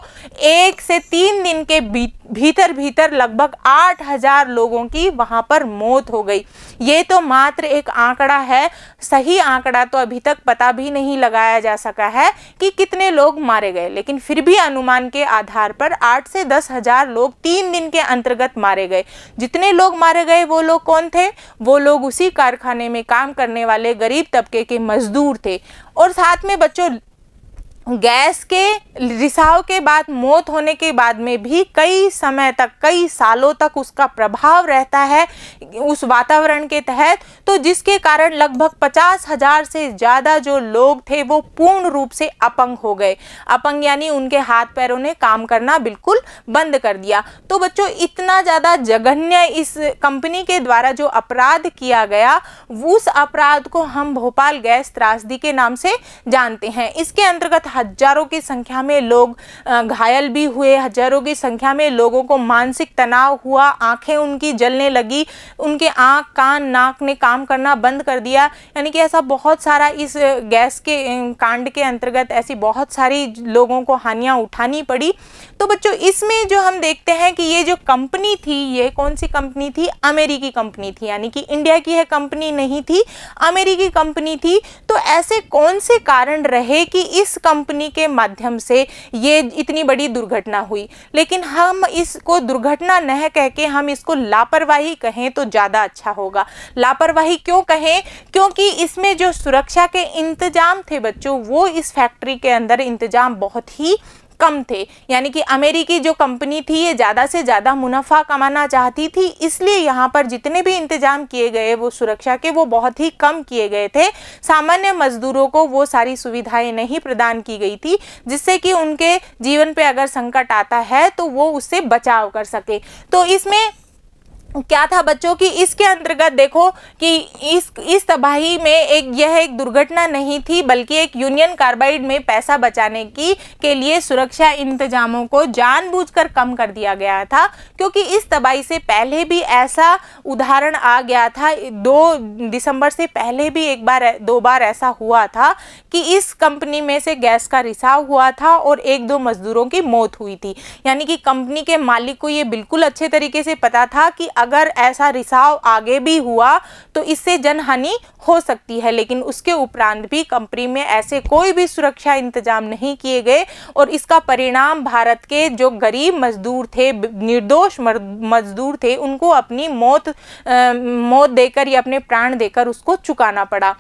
1 से 3 दिन के भीतर लगभग 8000 लोगों की वहां पर मौत हो गई। ये तो मात्र एक आंकड़ा है, सही आंकड़ा तो अभी तक पता भी नहीं लगाया जा सका है कि कितने लोग मारे गए, लेकिन फिर भी अनुमान के आधार पर 8 से 10 हजार लोग 3 दिन के अंतर्गत मारे गए। जितने लोग मारे गए वो लोग कौन थे, वो लोग उसी कारखाने में काम करने वाले गरीब तबके के मजदूर थे। और साथ में बच्चों गैस के रिसाव के बाद, मौत होने के बाद में भी कई समय तक, कई सालों तक उसका प्रभाव रहता है उस वातावरण के तहत। तो जिसके कारण लगभग 50,000 से ज़्यादा जो लोग थे वो पूर्ण रूप से अपंग हो गए। अपंग यानी उनके हाथ पैरों ने काम करना बिल्कुल बंद कर दिया। तो बच्चों इतना ज़्यादा जघन्य इस कंपनी के द्वारा जो अपराध किया गया, उस अपराध को हम भोपाल गैस त्रासदी के नाम से जानते हैं। इसके अंतर्गत हजारों की संख्या में लोग घायल भी हुए, हजारों की संख्या में लोगों को मानसिक तनाव हुआ, आंखें उनकी जलने लगी, उनके आंख, कान, नाक ने काम करना बंद कर दिया। यानी कि ऐसा बहुत सारा इस गैस के कांड के अंतर्गत ऐसी बहुत सारी लोगों को हानियां उठानी पड़ी। तो बच्चों इसमें जो हम देखते हैं कि ये जो कंपनी थी, ये कौन सी कंपनी थी, अमेरिकी कंपनी थी। यानी कि इंडिया की है कंपनी नहीं थी, अमेरिकी कंपनी थी। तो ऐसे कौन से कारण रहे कि इस कंपनी के माध्यम से ये इतनी बड़ी दुर्घटना हुई। लेकिन हम इसको दुर्घटना न कह के हम इसको लापरवाही कहें तो ज़्यादा अच्छा होगा। लापरवाही क्यों कहें, क्योंकि इसमें जो सुरक्षा के इंतजाम थे बच्चों, वो इस फैक्ट्री के अंदर इंतजाम बहुत ही कम थे। यानी कि अमेरिकी जो कंपनी थी ये ज़्यादा से ज़्यादा मुनाफा कमाना चाहती थी, इसलिए यहाँ पर जितने भी इंतजाम किए गए वो सुरक्षा के, वो बहुत ही कम किए गए थे। सामान्य मजदूरों को वो सारी सुविधाएं नहीं प्रदान की गई थी जिससे कि उनके जीवन पे अगर संकट आता है तो वो उससे बचाव कर सके। तो इसमें क्या था बच्चों की इसके अंतर्गत देखो कि इस तबाही में यह एक दुर्घटना नहीं थी, बल्कि एक यूनियन कार्बाइड में पैसा बचाने के लिए सुरक्षा इंतजामों को जानबूझकर कम कर दिया गया था, क्योंकि इस तबाही से पहले भी ऐसा उदाहरण आ गया था। 2 दिसंबर से पहले भी 2 बार ऐसा हुआ था कि इस कंपनी में से गैस का रिसाव हुआ था और 1-2 मजदूरों की मौत हुई थी। यानी कि कंपनी के मालिक को ये बिल्कुल अच्छे तरीके से पता था कि अगर ऐसा रिसाव आगे भी हुआ तो इससे जनहानि हो सकती है, लेकिन उसके उपरांत भी कंपनी में ऐसे कोई भी सुरक्षा इंतजाम नहीं किए गए और इसका परिणाम भारत के जो गरीब मजदूर थे, निर्दोष मजदूर थे, उनको अपनी मौत देकर या अपने प्राण देकर उसको चुकाना पड़ा।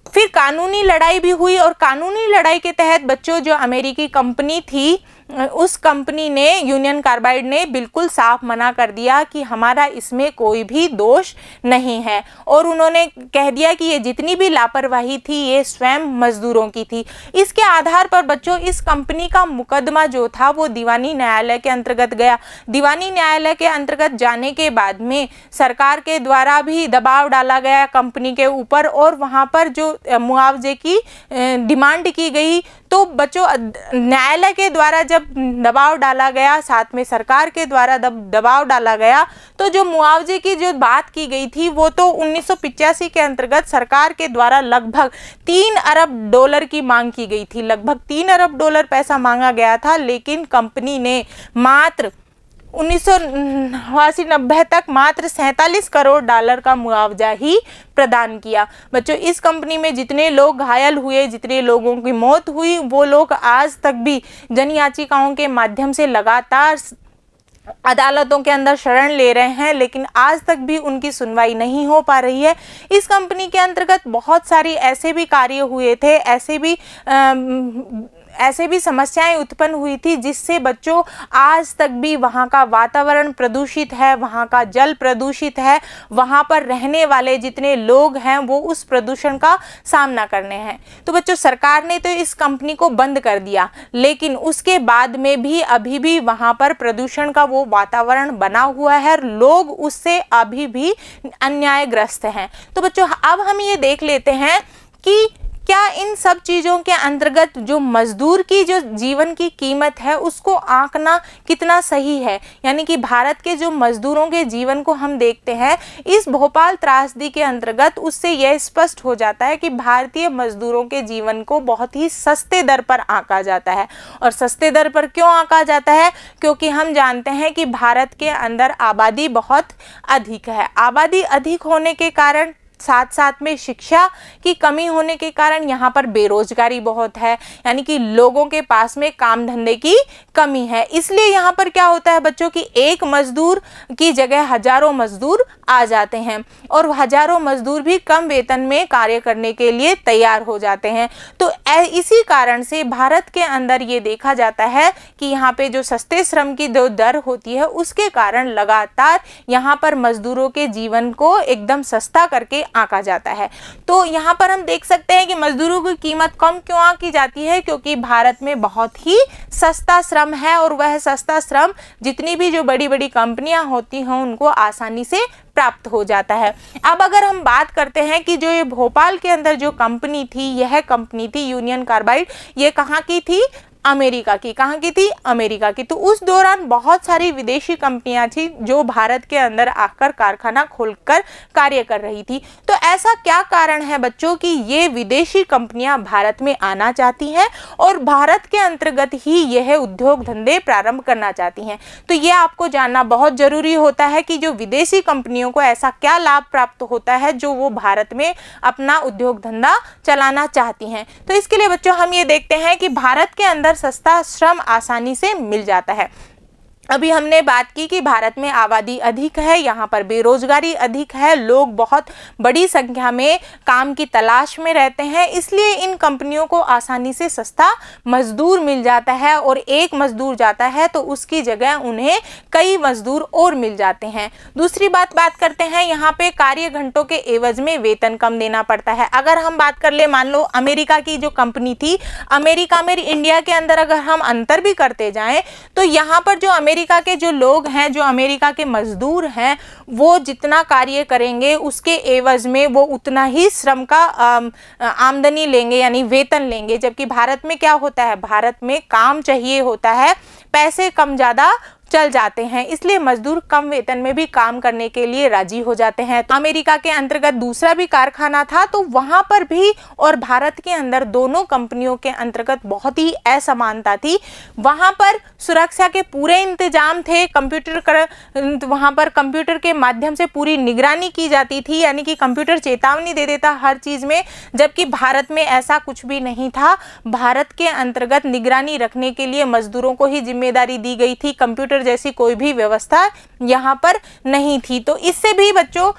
फिर कानूनी लड़ाई भी हुई और कानूनी लड़ाई के तहत बच्चों जो अमेरिकी कंपनी थी, उस कंपनी ने, यूनियन कार्बाइड ने बिल्कुल साफ मना कर दिया कि हमारा इसमें कोई भी दोष नहीं है, और उन्होंने कह दिया कि ये जितनी भी लापरवाही थी ये स्वयं मजदूरों की थी। इसके आधार पर बच्चों इस कंपनी का मुकदमा जो था वो दीवानी न्यायालय के अंतर्गत गया। दीवानी न्यायालय के अंतर्गत जाने के बाद में सरकार के द्वारा भी दबाव डाला गया कंपनी के ऊपर और वहाँ पर जो मुआवजे की डिमांड की गई। तो बच्चों न्यायालय के द्वारा जब दबाव डाला गया, साथ में सरकार के द्वारा दबाव डाला गया, तो जो मुआवजे की जो बात की गई थी वो तो 1985 के अंतर्गत सरकार के द्वारा लगभग $3 अरब की मांग की गई थी। लगभग $3 अरब पैसा मांगा गया था, लेकिन कंपनी ने मात्र 1980-90 तक मात्र $47 करोड़ का मुआवजा ही प्रदान किया। बच्चों इस कंपनी में जितने लोग घायल हुए, जितने लोगों की मौत हुई, वो लोग आज तक भी जन याचिकाओं के माध्यम से लगातार अदालतों के अंदर शरण ले रहे हैं, लेकिन आज तक भी उनकी सुनवाई नहीं हो पा रही है। इस कंपनी के अंतर्गत बहुत सारी ऐसे भी कार्य हुए थे, ऐसे भी समस्याएं उत्पन्न हुई थी जिससे बच्चों आज तक भी वहाँ का वातावरण प्रदूषित है, वहाँ का जल प्रदूषित है, वहाँ पर रहने वाले जितने लोग हैं वो उस प्रदूषण का सामना करने हैं। तो बच्चों सरकार ने तो इस कंपनी को बंद कर दिया, लेकिन उसके बाद में भी अभी भी वहाँ पर प्रदूषण का वो वातावरण बना हुआ है, लोग उससे अभी भी अन्यायग्रस्त हैं। तो बच्चों अब हम ये देख लेते हैं कि क्या इन सब चीज़ों के अंतर्गत जो मजदूर की जो जीवन की कीमत है उसको आंकना कितना सही है। यानी कि भारत के जो मजदूरों के जीवन को हम देखते हैं इस भोपाल त्रासदी के अंतर्गत, उससे यह स्पष्ट हो जाता है कि भारतीय मजदूरों के जीवन को बहुत ही सस्ते दर पर आंका जाता है। और सस्ते दर पर क्यों आंका जाता है? क्योंकि हम जानते हैं कि भारत के अंदर आबादी बहुत अधिक है। आबादी अधिक होने के कारण, साथ साथ में शिक्षा की कमी होने के कारण यहाँ पर बेरोजगारी बहुत है, यानी कि लोगों के पास में काम धंधे की कमी है। इसलिए यहाँ पर क्या होता है बच्चों की एक मजदूर की जगह हजारों मजदूर आ जाते हैं और हजारों मजदूर भी कम वेतन में कार्य करने के लिए तैयार हो जाते हैं। तो इसी कारण से भारत के अंदर ये देखा जाता है कि यहाँ पे जो सस्ते श्रम की जो दर होती है उसके कारण लगातार यहाँ पर मजदूरों के जीवन को एकदम सस्ता करके आंका जाता है। तो यहाँ पर हम देख सकते हैं कि मजदूरों की कीमत कम क्यों आंकी जाती है, क्योंकि भारत में बहुत ही सस्ता श्रम है और वह सस्ता श्रम जितनी भी जो बड़ी बड़ी कंपनियां होती हैं उनको आसानी से प्राप्त हो जाता है। अब अगर हम बात करते हैं कि जो ये भोपाल के अंदर जो कंपनी थी, यह कंपनी थी यूनियन कार्बाइड, ये कहाँ की थी? अमेरिका की। कहाँ की थी? अमेरिका की। तो उस दौरान बहुत सारी विदेशी कंपनियां थी जो भारत के अंदर आकर कारखाना खोलकर कार्य कर रही थी। तो ऐसा क्या कारण है बच्चों कि ये विदेशी कंपनियां भारत में आना चाहती हैं और भारत के अंतर्गत ही यह उद्योग धंधे प्रारंभ करना चाहती हैं? तो ये आपको जानना बहुत जरूरी होता है कि जो विदेशी कंपनियों को ऐसा क्या लाभ प्राप्त होता है जो वो भारत में अपना उद्योग धंधा चलाना चाहती हैं। तो इसके लिए बच्चों हम ये देखते हैं कि भारत के अंदर सस्ता श्रम आसानी से मिल जाता है। अभी हमने बात की कि भारत में आबादी अधिक है, यहाँ पर बेरोजगारी अधिक है, लोग बहुत बड़ी संख्या में काम की तलाश में रहते हैं, इसलिए इन कंपनियों को आसानी से सस्ता मजदूर मिल जाता है और एक मजदूर जाता है तो उसकी जगह उन्हें कई मजदूर और मिल जाते हैं। दूसरी बात करते हैं, यहाँ पे कार्य घंटों के एवज में वेतन कम देना पड़ता है। अगर हम बात कर ले, मान लो अमेरिका की जो कंपनी थी, अमेरिका में इंडिया के अंदर अगर हम अंतर भी करते जाएं तो यहाँ पर जो अमेरिका के जो लोग हैं, जो अमेरिका के मजदूर हैं, वो जितना कार्य करेंगे उसके एवज में वो उतना ही श्रम का आमदनी लेंगे, यानी वेतन लेंगे। जबकि भारत में क्या होता है, भारत में काम चाहिए होता है, पैसे कम ज़्यादा चल जाते हैं, इसलिए मजदूर कम वेतन में भी काम करने के लिए राजी हो जाते हैं। तो अमेरिका के अंतर्गत दूसरा भी कारखाना था, तो वहां पर भी और भारत के अंदर दोनों कंपनियों के अंतर्गत बहुत ही असमानता थी। वहां पर सुरक्षा के पूरे इंतजाम थे, वहां पर कंप्यूटर के माध्यम से पूरी निगरानी की जाती थी, यानी कि कंप्यूटर चेतावनी दे देता हर चीज में, जबकि भारत में ऐसा कुछ भी नहीं था। भारत के अंतर्गत निगरानी रखने के लिए मजदूरों को ही जिम्मेदारी दी गई थी, कंप्यूटर जैसी कोई भी व्यवस्था यहाँ पर नहीं थी। तो इससे भी बच्चों,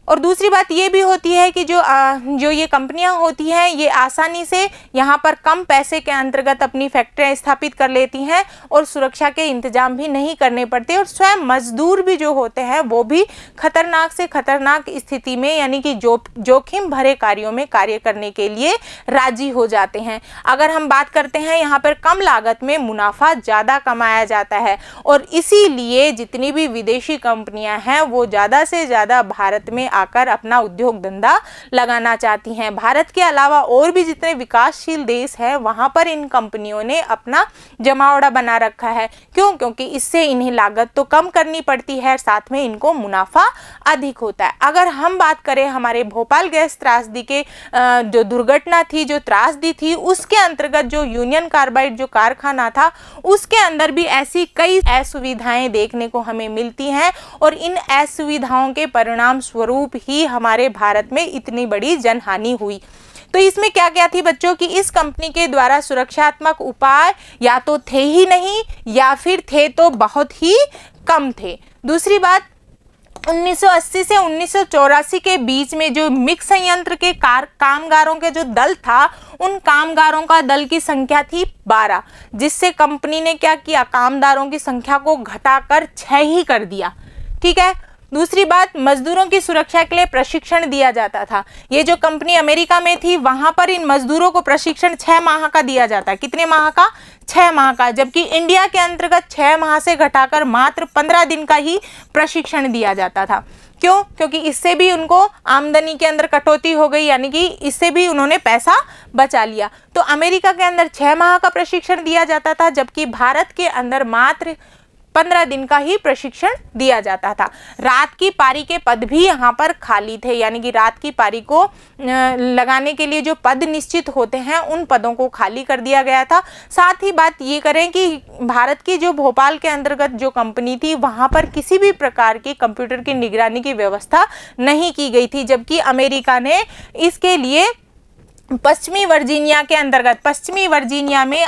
और दूसरी बात ये भी होती है कि जो ये कंपनियां होती हैं, ये आसानी से यहाँ पर कम पैसे के अंतर्गत अपनी फैक्ट्रियाँ स्थापित कर लेती हैं और सुरक्षा के इंतजाम भी नहीं करने पड़ते, और स्वयं मजदूर भी जो होते हैं वो भी खतरनाक से खतरनाक स्थिति में, यानी कि जोखिम भरे कार्यों में कार्य करने के लिए राजी हो जाते हैं। अगर हम बात करते हैं, यहाँ पर कम लागत में मुनाफा ज़्यादा कमाया जाता है, और इसीलिए जितनी भी विदेशी कंपनियाँ हैं वो ज़्यादा से ज़्यादा भारत में आकर अपना उद्योग धंधा लगाना चाहती हैं। भारत के अलावा और भी जितने विकासशील देश हैं वहां पर इन कंपनियों ने अपना जमावड़ा बना रखा है। क्यों? क्योंकि इससे इन्हें लागत तो कम करनी पड़ती है, साथ में इनको मुनाफा अधिक होता है। अगर हम बात करें हमारे भोपाल गैस त्रासदी के जो दुर्घटना थी, जो त्रासदी थी, उसके अंतर्गत जो यूनियन कार्बाइड जो कारखाना था, उसके अंदर भी ऐसी कई असुविधाएं देखने को हमें मिलती हैं, और इन असुविधाओं के परिणाम स्वरूप ही हमारे भारत में इतनी बड़ी जनहानि हुई। तो इसमें क्या क्या थी बच्चों कि इस कंपनी के द्वारा सुरक्षात्मक उपाय या तो थे ही नहीं, या फिर थे तो बहुत ही कम थे। दूसरी बात, 1980 से 1984 के बीच में जो मिक्स संयंत्र के कामगारों के जो दल था, उन कामगारों का दल की संख्या थी 12, जिससे कंपनी ने क्या किया, कामगारों की संख्या को घटाकर 6 ही कर दिया। ठीक है। दूसरी बात, मजदूरों की सुरक्षा के लिए प्रशिक्षण दिया जाता था। ये जो कंपनी अमेरिका में थी, वहां पर इन मजदूरों को प्रशिक्षण 6 माह का दिया जाता है। कितने माह का? 6 माह का। जबकि इंडिया के अंतर्गत 6 माह से घटाकर मात्र 15 दिन का ही प्रशिक्षण दिया जाता था। क्यों? क्योंकि इससे भी उनको आमदनी के अंदर कटौती हो गई, यानी कि इससे भी उन्होंने पैसा बचा लिया। तो अमेरिका के अंदर 6 माह का प्रशिक्षण दिया जाता था, जबकि भारत के अंदर मात्र 15 दिन का ही प्रशिक्षण दिया जाता था। रात की पारी के पद भी यहाँ पर खाली थे, यानी कि रात की पारी को लगाने के लिए जो पद निश्चित होते हैं, उन पदों को खाली कर दिया गया था। साथ ही बात ये करें कि भारत की जो भोपाल के अंतर्गत जो कंपनी थी, वहाँ पर किसी भी प्रकार की कंप्यूटर की निगरानी की व्यवस्था नहीं की गई थी, जबकि अमेरिका ने इसके लिए पश्चिमी वर्जीनिया के अंतर्गत, पश्चिमी वर्जीनिया में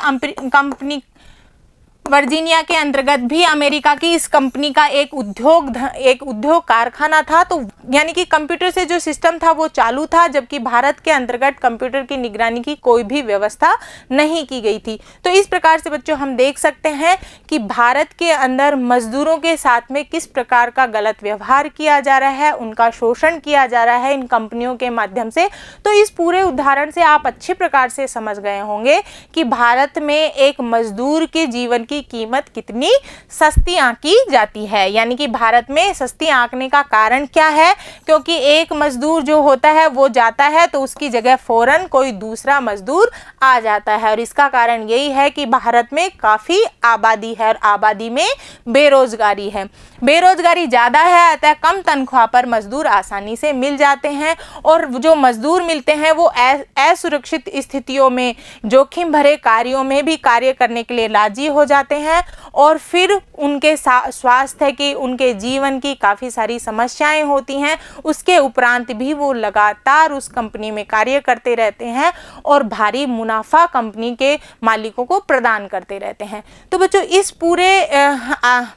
वर्जीनिया के अंतर्गत भी अमेरिका की इस कंपनी का एक उद्योग कारखाना था। तो यानी कि कंप्यूटर से जो सिस्टम था वो चालू था, जबकि भारत के अंतर्गत कंप्यूटर की निगरानी की कोई भी व्यवस्था नहीं की गई थी। तो इस प्रकार से बच्चों हम देख सकते हैं कि भारत के अंदर मजदूरों के साथ में किस प्रकार का गलत व्यवहार किया जा रहा है, उनका शोषण किया जा रहा है इन कंपनियों के माध्यम से। तो इस पूरे उदाहरण से आप अच्छे प्रकार से समझ गए होंगे कि भारत में एक मजदूर के जीवन की कीमत कितनी सस्ती आंकी जाती है। यानी कि भारत में सस्ती आंकने का कारण क्या है? क्योंकि एक मजदूर जो होता है वो जाता है तो उसकी जगह फौरन कोई दूसरा मजदूर आ जाता है, और इसका कारण यही है कि भारत में काफ़ी आबादी है और आबादी में बेरोजगारी है। बेरोजगारी ज़्यादा है, अतः कम तनख्वाह पर मजदूर आसानी से मिल जाते हैं, और जो मजदूर मिलते हैं वो असुरक्षित स्थितियों में, जोखिम भरे कार्यों में भी कार्य करने के लिए राजी हो जाते हैं, और फिर उनके स्वास्थ्य की, उनके जीवन की काफ़ी सारी समस्याएं होती हैं। उसके उपरांत भी वो लगातार उस कंपनी में कार्य करते रहते हैं और भारी मुनाफा कंपनी के मालिकों को प्रदान करते रहते हैं। तो बच्चों इस पूरे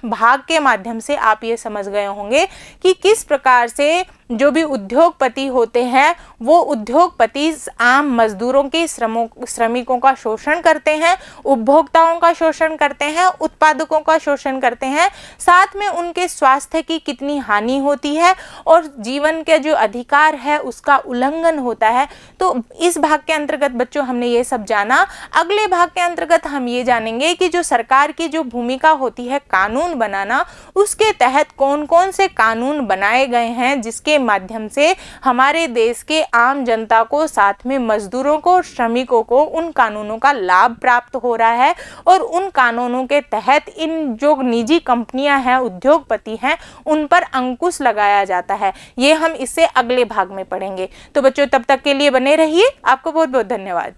भाग के माध्यम से आप ये समझ गए होंगे कि किस प्रकार से जो भी उद्योगपति होते हैं वो उद्योगपति आम मजदूरों के श्रमिकों का शोषण करते हैं, उपभोक्ताओं का शोषण करते हैं, उत्पादकों का शोषण करते हैं, साथ में उनके स्वास्थ्य की कितनी हानि होती है और जीवन के जो अधिकार है उसका उल्लंघन होता है। तो इस भाग के अंतर्गत बच्चों हमने ये सब जाना। अगले भाग के अंतर्गत हम ये जानेंगे कि जो सरकार की जो भूमिका होती है कानून बनाना, उसके तहत कौन कौन से कानून बनाए गए हैं जिसके माध्यम से हमारे देश के आम जनता को, साथ में मजदूरों को, श्रमिकों को उन कानूनों का लाभ प्राप्त हो रहा है और उन कानूनों के तहत इन जो निजी कंपनियां हैं, उद्योगपति हैं, उन पर अंकुश लगाया जाता है। ये हम इससे अगले भाग में पढ़ेंगे। तो बच्चों तब तक के लिए बने रहिए। आपको बहुत बहुत धन्यवाद।